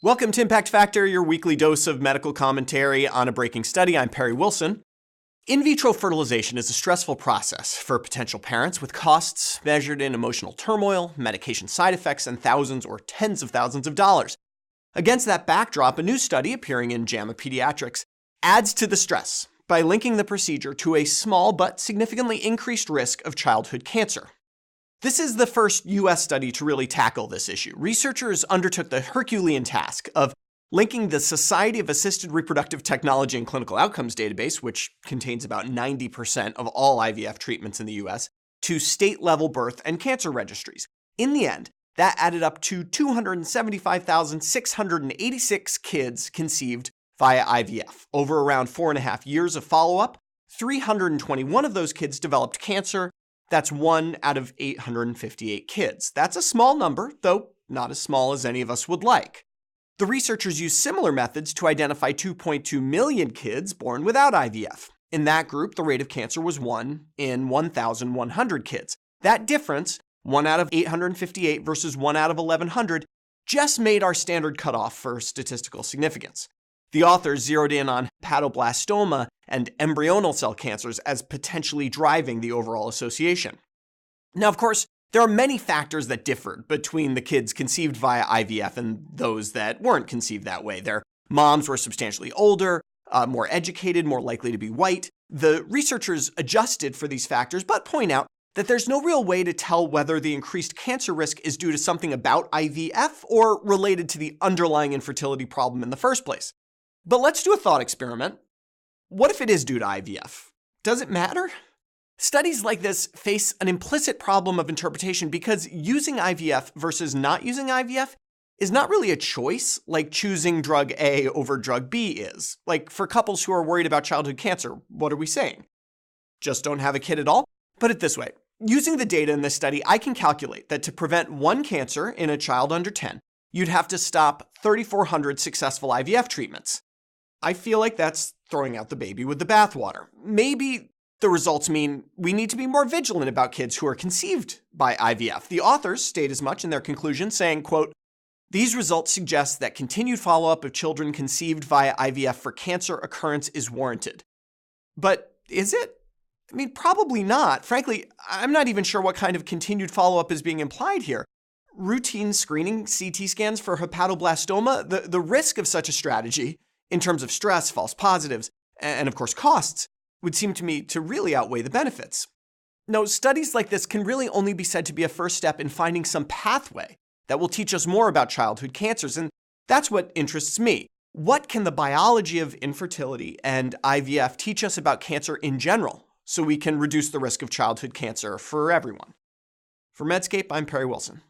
Welcome to Impact Factor, your weekly dose of medical commentary on a breaking study. I'm Perry Wilson. In vitro fertilization is a stressful process for potential parents with costs measured in emotional turmoil, medication side effects, and thousands or tens of thousands of dollars. Against that backdrop, a new study appearing in JAMA Pediatrics adds to the stress by linking the procedure to a small but significantly increased risk of childhood cancer. This is the first U.S. study to really tackle this issue. Researchers undertook the Herculean task of linking the Society of Assisted Reproductive Technology and Clinical Outcomes database, which contains about 90% of all IVF treatments in the U.S., to state-level birth and cancer registries. In the end, that added up to 275,686 kids conceived via IVF. Over around 4.5 years of follow-up, 321 of those kids developed cancer. That's 1 out of 858 kids. That's a small number, though not as small as any of us would like. The researchers used similar methods to identify 2.2 million kids born without IVF. In that group, the rate of cancer was 1 in 1,100 kids. That difference, 1 out of 858 versus 1 out of 1,100, just made our standard cutoff for statistical significance. The authors zeroed in on hepatoblastoma and embryonal cell cancers as potentially driving the overall association. Now, of course, there are many factors that differed between the kids conceived via IVF and those that weren't conceived that way. Their moms were substantially older, more educated, more likely to be white. The researchers adjusted for these factors, but point out that there's no real way to tell whether the increased cancer risk is due to something about IVF or related to the underlying infertility problem in the first place. But let's do a thought experiment. What if it is due to IVF? Does it matter? Studies like this face an implicit problem of interpretation because using IVF versus not using IVF is not really a choice like choosing drug A over drug B is. Like for couples who are worried about childhood cancer, what are we saying? Just don't have a kid at all? Put it this way. Using the data in this study, I can calculate that to prevent one cancer in a child under 10, you'd have to stop 3,400 successful IVF treatments. I feel like that's throwing out the baby with the bathwater. Maybe the results mean we need to be more vigilant about kids who are conceived by IVF. The authors state as much in their conclusion, saying, quote, "These results suggest that continued follow-up of children conceived via IVF for cancer occurrence is warranted." But is it? I mean, probably not. Frankly, I'm not even sure what kind of continued follow-up is being implied here. Routine screening CT scans for hepatoblastoma, the risk of such a strategy in terms of stress, false positives, and of course costs, would seem to me to really outweigh the benefits. No, studies like this can really only be said to be a first step in finding some pathway that will teach us more about childhood cancers, and that's what interests me. What can the biology of infertility and IVF teach us about cancer in general so we can reduce the risk of childhood cancer for everyone? For Medscape, I'm Perry Wilson.